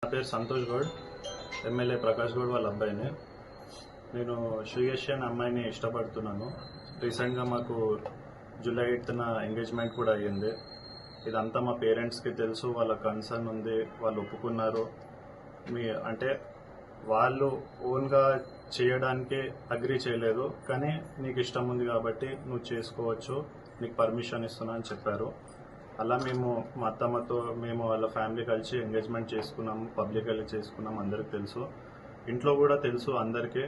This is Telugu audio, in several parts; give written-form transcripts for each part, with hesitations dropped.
నా పేరు సంతోష్ గౌడ్, ఎమ్మెల్యే ప్రకాష్ గౌడ్ వాళ్ళ అబ్బాయిని. నేను శ్రీయశ్రీ అనే అమ్మాయిని ఇష్టపడుతున్నాను. రీసెంట్గా మాకు జూలై 8న ఎంగేజ్మెంట్ కూడా అయ్యింది. ఇదంతా మా పేరెంట్స్కి తెలుసు, వాళ్ళ కన్సర్న్ ఉంది, వాళ్ళు ఒప్పుకున్నారు. అంటే వాళ్ళు ఓన్గా చేయడానికి అగ్రీ చేయలేదు, కానీ నీకు ఇష్టం ఉంది కాబట్టి నువ్వు చేసుకోవచ్చు, నీకు పర్మిషన్ ఇస్తున్నా అని చెప్పారు. అలా మేము మా అత్తమ్మతో మేము వాళ్ళ ఫ్యామిలీ కలిసి ఎంగేజ్మెంట్ చేసుకున్నాము, పబ్లికల్లీ చేసుకున్నాము, అందరికి తెలుసు, ఇంట్లో కూడా తెలుసు అందరికీ.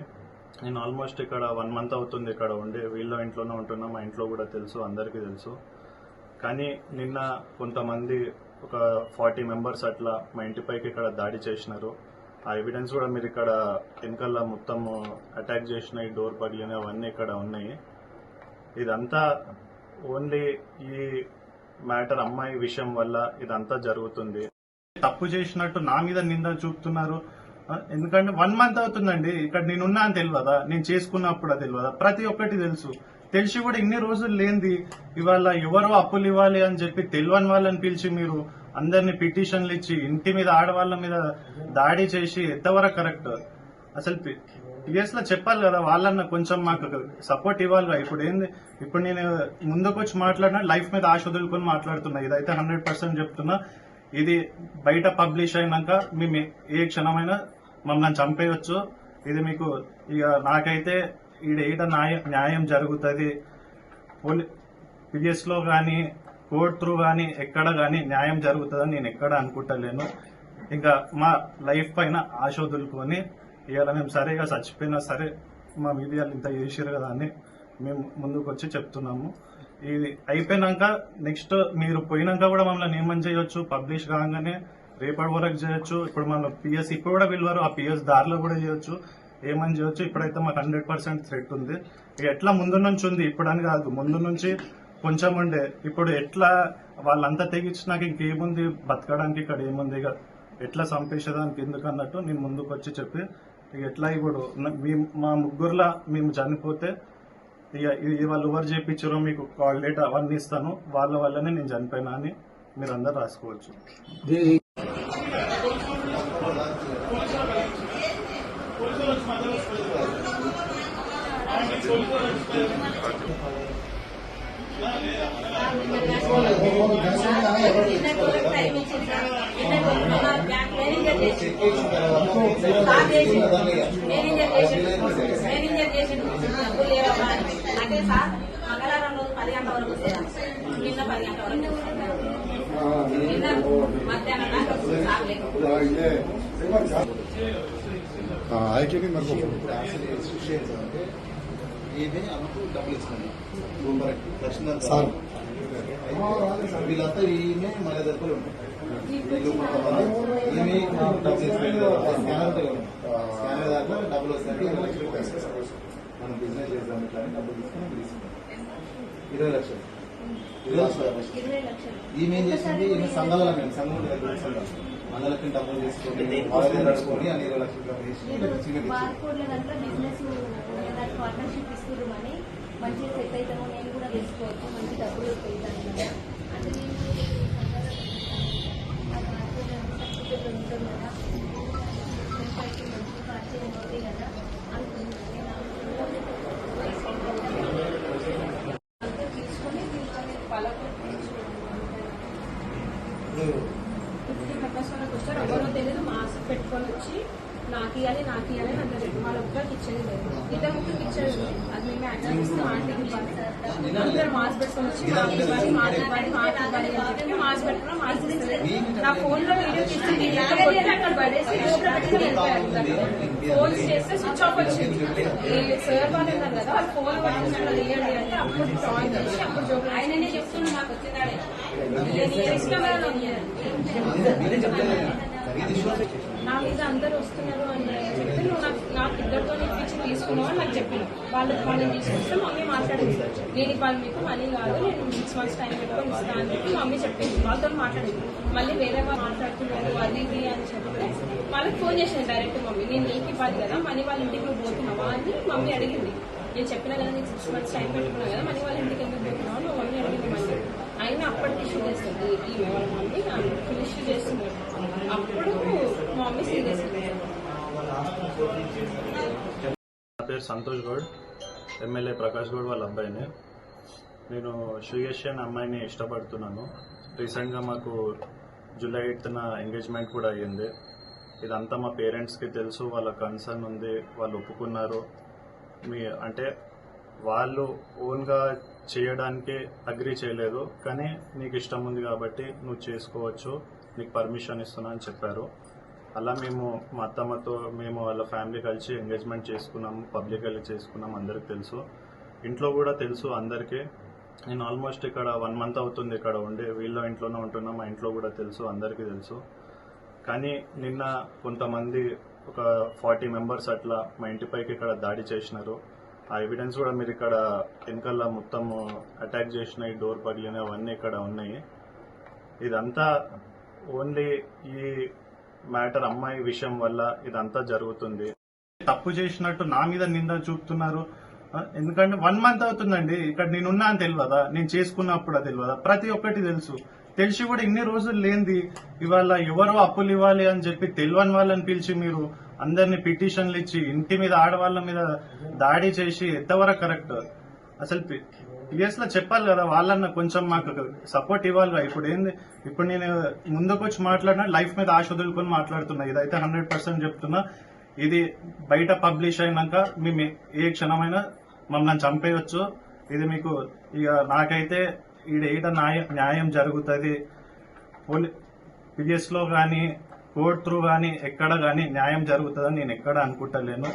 నేను ఆల్మోస్ట్ ఇక్కడ 1 month అవుతుంది ఇక్కడ ఉండి, వీళ్ళ ఇంట్లోనే ఉంటున్నాం, మా ఇంట్లో కూడా తెలుసు, అందరికీ తెలుసు. కానీ నిన్న కొంతమంది ఒక 40 members అట్లా మా ఇంటిపైకి ఇక్కడ దాడి చేసినారు. ఆ ఎవిడెన్స్ కూడా మీరు ఇక్కడ వెనకాల మొత్తం అటాక్ చేసినాయి, డోర్ పగిలిన అవన్నీ ఇక్కడ ఉన్నాయి. ఇదంతా ఓన్లీ ఈ మ్యాటర్ అమ్మాయి విషయం వల్ల ఇదంతా జరుగుతుంది. తప్పు చేసినట్టు నా మీద నింద చూపుతున్నారు. ఎందుకంటే 1 month అవుతుందండి ఇక్కడ నేనున్నా అని తెలియదా, నేను చేసుకున్నప్పుడు తెలియదా, ప్రతి ఒక్కటి తెలుసు. తెలిసి కూడా ఇన్ని రోజులు లేనిది ఇవాళ ఎవరో అప్పులు ఇవ్వాలి అని చెప్పి తెలియని వాళ్ళని పిలిచి మీరు అందరినీ పిటిషన్లు ఇచ్చి ఇంటి మీద ఆడవాళ్ళ మీద దాడి చేసి ఎంతవరకు కరెక్ట్? అసలు పిఎస్ లో చెప్పాలి కదా, వాళ్ళన్న కొంచెం మాకు సపోర్ట్ ఇవ్వాలి కదా. ఇప్పుడు ఏంది, ఇప్పుడు నేను ముందుకు వచ్చి మాట్లాడినా లైఫ్ మీద ఆశ వదులుకొని మాట్లాడుతున్నా. ఇదైతే 100% చెప్తున్నా. ఇది బయట పబ్లిష్ అయినాక మేము ఏ క్షణమైనా మమ్మల్ని చంపేయచ్చు. ఇది మీకు ఇక నాకైతే ఈడ న్యాయం జరుగుతుంది. పిఎస్ లో కానీ కోర్టు త్రూ కానీ ఎక్కడ కానీ న్యాయం జరుగుతుందని నేను ఎక్కడ అనుకుంటలేను. ఇంకా మా లైఫ్ పైన ఆశ వదులుకొని ఇవాళ మేము సరేగా చచ్చిపోయినా సరే మా మీడియా ఇంత చేసారు కదా అని మేము ముందుకు వచ్చి చెప్తున్నాము. ఇది అయిపోయినాక నెక్స్ట్ మీరు పోయినాక కూడా మమ్మల్ని ఏమని చేయొచ్చు, పబ్లిష్ కాగానే రేపటి వరకు చేయొచ్చు. ఇప్పుడు మన పిఎస్ ఇప్పుడు కూడా పిలవరు, ఆ పిఎస్ దారిలో కూడా చేయొచ్చు, ఏమని చేయొచ్చు. ఇప్పుడైతే మాకు 100% థ్రెట్ ఉంది. ఎట్లా ముందు నుంచి ఉంది, ఇప్పుడని కాదు, ముందు నుంచి కొంచెం ఉండే. ఇప్పుడు ఎట్లా వాళ్ళంతా తెగించినాక ఇంకేముంది, బతకడానికి ఇక్కడ ఏముంది, ఇక ఎట్లా చంపేసేదానికి ఎందుకు అన్నట్టు నేను ముందుకు వచ్చి చెప్పి ఎట్లా ఇప్పుడు మా ముగ్గురులా మేము చనిపోతే ఇక వాళ్ళు ఎవరు చేయించారో మీకు కాల్ డేట్ అవన్నీ ఇస్తాను, వాళ్ళ వల్లనే నేను చనిపోయినా అని మీరు అందరు రాసుకోవచ్చు. మంగళవారం రోజు 10 గంటల వరకు నిన్న 10 గంటల వరకు నిన్న మధ్యాహ్నం డబ్బులు ఇస్తున్నాను వీళ్ళంతా ఈమె మన దగ్గర ఉంటాయి. వీళ్ళు కొంతమంది ఈమె డబ్బులు స్కానర్ దాకా డబ్బులు వస్తాయి. 20 లక్షలు మనం బిజినెస్ చేద్దాం ఇట్లా అని డబ్బులు తీసుకుని తీసుకున్నాం. 20 లక్షలు ఈమె ఏం చేసింది, ఈమె సంఘాలలో మేము సంఘం అందరికి డబ్బులు తీసుకొని నడుచుకొని అని 20 లక్షలు డబ్బులు చేసి పార్ట్నర్షిప్ ఇస్తున్నామని మంచిగా సెట్ అవుతాము, నేను కూడా తీసుకోవచ్చు, మంచి డబ్బులు అవుతాను అంటే నేను ఉంటుంది కదా, మంచి పరిచయం అవుతాయి కదా అనుకుంటున్నాను. తీసుకొని దీంట్లో పాలకు 50 members వరకు వచ్చారు. ఎవరో తెలియదు, మాస్క్ పెట్టుకొని వచ్చి నాకు ఇవ్వాలి అన్నారు. వాళ్ళ ఒక్కరికి ఇచ్చేది లేదు, ఇద్దరు ముగ్గురికి ఇచ్చేది. అది మేము అడ్రస్ ఇస్తే ఆంటీకి అందరు మాస్క్ పెట్టుకొని వచ్చి మాస్క్ పెట్టుకున్నా మాస్క్ ఇస్తారు. నా ఫోన్ లో వీడియో తీసి అక్కడ పడేసి ఫోన్ చేస్తే స్విచ్ ఆఫ్ వచ్చింది. సార్ వాళ్ళు ఉన్నారు కదా, వాళ్ళు ఫోన్ పట్టుకున్నట్టు వేయండి అంటే అప్పుడు జాయిన్ చేసి అప్పుడు జోక్ ఆయననే చెప్తున్నా నాకు వచ్చిందాడే నా మీద అందరు వస్తున్నారు అని చెప్పి నువ్వు నాకు ఇద్దరితో ఇప్పించి తీసుకున్నావు అని నాకు చెప్పిన వాళ్ళని తీసుకొస్తే మమ్మీ మాట్లాడింది. నేను ఇవాళ మీకు మనీ కాదు, నేను 6 months టైం పెట్టుకొని ఇస్తాను అని చెప్పి మమ్మీ చెప్పింది. వాళ్ళతో మాట్లాడింది. మళ్ళీ వేరే వాళ్ళు మాట్లాడుతున్నారు అది ఇది అని చెప్తే వాళ్ళకి ఫోన్ చేసింది డైరెక్ట్ మమ్మీ. నేను నీకు ఇవ్వాలి కదా మనీ, వాళ్ళ ఇంటికి నువ్వు పోతున్నావా అని మమ్మీ అడిగింది. నేను చెప్పినా కదా నీకు 6 months టైం పెట్టుకున్నా కదా, మనీ వాళ్ళ ఇంటికి ఎందుకు పోతున్నావు నువ్వు మమ్మీ అడిగింది. మళ్ళీ అయినా అప్పటికి ఇష్యూ చేస్తుంది ఈమె వాళ్ళ మమ్మీ ఫినిష్ చేస్తున్నారు. అప్పుడు మా మమ్మీ సీరియస్. నా పేరు సంతోష్ గౌడ్, ఎమ్మెల్యే ప్రకాష్ గౌడ్ వాళ్ళ అబ్బాయిని. నేను శ్రీయశ్రీ అనే అమ్మాయిని ఇష్టపడుతున్నాను. రీసెంట్గా మాకు జూలై 8న ఎంగేజ్మెంట్ కూడా అయ్యింది. ఇదంతా మా పేరెంట్స్కి తెలుసు, వాళ్ళ కన్సర్న్ ఉంది, వాళ్ళు ఒప్పుకున్నారు. అంటే వాళ్ళు ఓన్గా చేయడానికి అగ్రీ చేయలేదు, కానీ నీకు ఇష్టం ఉంది కాబట్టి నువ్వు చేసుకోవచ్చు, నీకు పర్మిషన్ ఇస్తున్నా అని చెప్పారు. అలా మేము మా అత్తమ్మతో మేము వాళ్ళ ఫ్యామిలీ కలిసి ఎంగేజ్మెంట్ చేసుకున్నాము, పబ్లిక్గా చేసుకున్నాము, అందరికి తెలుసు, ఇంట్లో కూడా తెలుసు అందరికీ. నేను ఆల్మోస్ట్ ఇక్కడ 1 month అవుతుంది ఇక్కడ ఉండి, వీళ్ళ ఇంట్లోనే ఉంటున్నా, మా ఇంట్లో కూడా తెలుసు, అందరికీ తెలుసు. కానీ నిన్న కొంతమంది ఒక 40 members అట్లా మా ఇంటిపైకి ఇక్కడ దాడి చేసినారు. ఆ ఎవిడెన్స్ కూడా మీరు ఇక్కడ వెనకాల మొత్తం అటాక్ చేసినాయి, డోర్ పగిలినాయి, అవన్నీ ఇక్కడ ఉన్నాయి. ఇదంతా ఓన్లీ ఈ మ్యాటర్ అమ్మాయి విషయం వల్ల ఇదంతా జరుగుతుంది. తప్పు చేసినట్టు నా మీద నింద చూపుతున్నారు. ఎందుకంటే 1 month అవుతుందండి ఇక్కడ నేనున్నా అని తెలియదా, నేను చేసుకున్నప్పుడు తెలియదా, ప్రతి ఒక్కటి తెలుసు. తెలిసి కూడా ఇన్ని రోజులు లేనిది ఇవాళ ఎవరో అప్పులు ఇవ్వాలి అని చెప్పి తెలియని వాళ్ళని పిలిచి మీరు అందరినీ పిటిషన్లు ఇచ్చి ఇంటి మీద ఆడవాళ్ళ మీద దాడి చేసి ఎంతవరకు కరెక్ట్? అసలు పిఎస్ లో చెప్పాలి కదా, వాళ్ళన్న కొంచెం మాకు సపోర్ట్ ఇవ్వాలి. ఇప్పుడు నేను ముందుకు వచ్చి మాట్లాడినా లైఫ్ మీద ఆశ వదులుకొని మాట్లాడుతున్నా. ఇదైతే 100% చెప్తున్నా. ఇది బయట పబ్లిష్ అయినాక మేము ఏ క్షణమైనా మమ్మల్ని చంపేయచ్చు. ఇది మీకు ఇక నాకైతే ఈడ న్యాయం జరుగుతుంది. పిఎస్ లో కానీ కోర్ట్ త్రూ కానీ ఎక్కడ కానీ న్యాయం జరుగుతుందని నేను ఎక్కడ అనుకుంటలేను.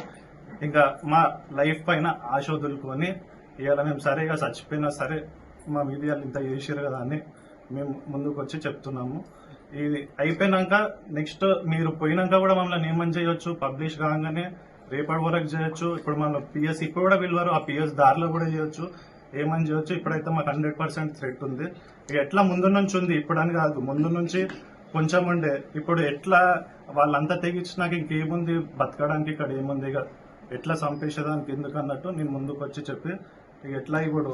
ఇంకా మా లైఫ్ పైన ఆశ వదులుకొని ఇవాళ మేము సరేగా చచ్చిపోయినా సరే మా మీడియా ఇంత చేసారు కదా అని మేము ముందుకు వచ్చి చెప్తున్నాము. ఇది అయిపోయినాక నెక్స్ట్ మీరు పోయినాక కూడా మమ్మల్ని ఏమని చేయొచ్చు, పబ్లిష్ కాగానే రేపటి వరకు చేయొచ్చు. ఇప్పుడు మన పిఎస్ ఇప్పుడు కూడా పిలవరు, ఆ పిఎస్ దారిలో కూడా చేయొచ్చు, ఏమని చేయొచ్చు. ఇప్పుడైతే మాకు 100% థ్రెట్ ఉంది. ఇక ఎట్లా ముందు నుంచి ఉంది, ఇప్పుడు అని కాదు, ముందు నుంచి కొంచెం ఉండే. ఇప్పుడు ఎట్లా వాళ్ళంతా తెగించినాక ఇంకేముంది, బతకడానికి ఇక్కడ ఏముంది, ఇక ఎట్లా చంపేసేదానికి ఎందుకు అన్నట్టు నేను ముందుకు వచ్చి చెప్పి ఇక ఎట్లా ఇప్పుడు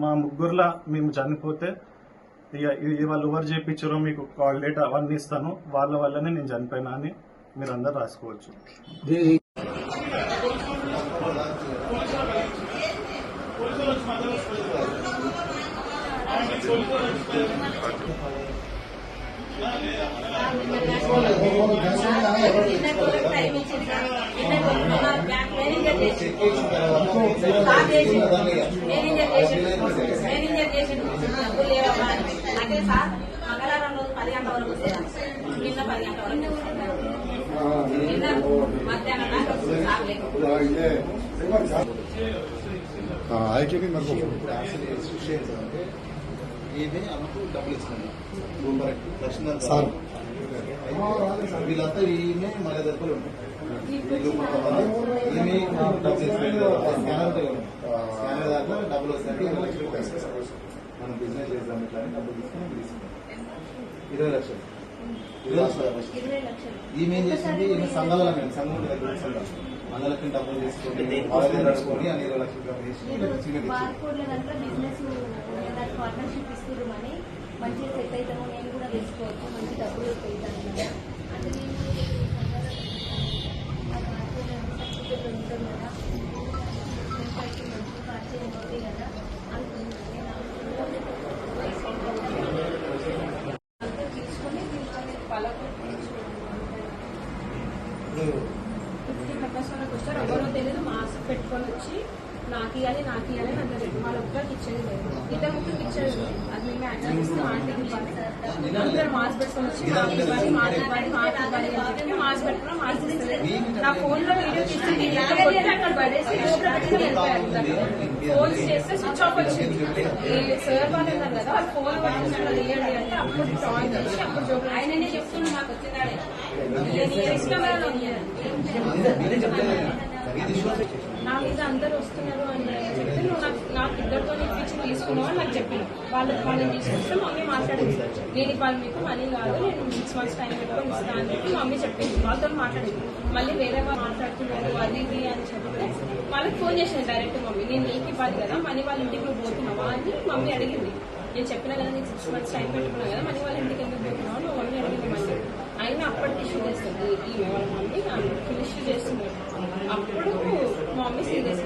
మా ముగ్గురులా మేము చనిపోతే ఇక వాళ్ళు ఎవరు చేయించారో మీకు కాల్ డేట్ అవన్నీ ఇస్తాను, వాళ్ళ వల్లనే నేను చనిపోయినా అని మీరు అందరు రాసుకోవచ్చు. అంటే సార్ మంగళవారం రోజు 10 గంటల వరకు వచ్చేదాన్ని, నిన్న 10 గంటల వరకు, నిన్న మధ్యాహ్నం దాకా సార్ లేకపోతే ఈమె ఆమెకు డబ్బులు ఇస్తుంది వీళ్ళంతా ఈమె మన దగ్గర ఉంటాయి. ఈమె డబ్బులు ఇస్తుంది, స్కానర్ దాంట్లో డబ్బులు వస్తాయి. 20 లక్షలు మనం బిజినెస్ చేద్దాం ఇట్లా అని డబ్బులు తీసుకుని తీసుకుంటాం. 20 లక్షలు. ఈమె ఏం చేసింది, ఈమె సంఘాలలో మేము సంఘం దగ్గర సంఘం అందరికి డబ్బులు తీసుకొని నడుచుకొని అని 20 లక్షలు బిజినెస్ పార్ట్నర్షిప్ ఇస్తున్నామని మంచిగా సెట్ అవుతాము, నేను కూడా తెలుసుకోవచ్చు, మంచి డబ్బులు అవుతాను అంటే సర్టిఫికెట్ ఉంటుంది కదా, మంచి పరిచయం ఉంది కదా తీసుకొని దీంట్లో పలకు 50 members వాళ్ళకి వచ్చారు. ఎవరో తెలియదు, మాస్క్ పెట్టుకొని వచ్చి నాకు ఇవ్వాలి అని అందరు వాళ్ళ ఒక్కరికి ఇచ్చేది లేదు, ఇద్దరు ముగ్గురికి ఇచ్చేది లేదు. అది మేము యాక్సెస్ ఇస్తే ఆంటీకి ఇవ్వాలి, అందరూ మాస్క్ పెట్టుకొని వచ్చి నాకు ఇవ్వాలి అని చెప్పి మాస్క్ పెట్టుకున్నా, మాస్క్ ఇస్తుంది. నా ఫోన్ లో వీడియో తీసి అక్కడ పడేసి ఫోన్ చేస్తే స్విచ్ ఆఫ్ వచ్చింది. సార్ వాళ్ళు ఉన్నారు కదా, వాళ్ళు ఫోన్ పట్టుకున్నారు ఇవ్వండి అంటే అప్పుడు జాయిన్ చేసి అప్పుడు జోబులు ఆయననే చెప్తున్నా మాకు వచ్చిందాడే నా మీద అందరు వస్తున్నారు అని చెప్పి నువ్వు నాకు ఇద్దరితో ఇప్పించి తీసుకున్నావు అని నాకు చెప్పింది. వాళ్ళని తీసుకొస్తే మమ్మీ మాట్లాడింది, నేను ఇవాళ మీకు మనీ కాదు, నేను 6 months టైం పెట్టుకొని ఇస్తాను అని చెప్పి మమ్మీ చెప్పింది. వాళ్ళతో మాట్లాడింది. మళ్ళీ వేరే వాళ్ళు మాట్లాడుతున్నారు అది ఇది అని చెప్తే వాళ్ళకి ఫోన్ చేసింది డైరెక్ట్ మమ్మీ, నేను నీకు ఇవ్వాలి కదా మనీ వాళ్ళ ఇంటికి నువ్వు పోతున్నావా అని మమ్మీ అడిగింది. నేను చెప్పినా కదా నీకు 6 months టైం పెట్టుకున్నా కదా, మనీ వాళ్ళ ఇంటికి ఎందుకు పోతున్నావు నువ్వు మమ్మీ అడిగింది. మళ్ళీ అయినా అప్పటికి ఇష్యూ చేస్తుంది, చేస్తున్నాడు. అప్పుడు మా మమ్మీ సీరియస్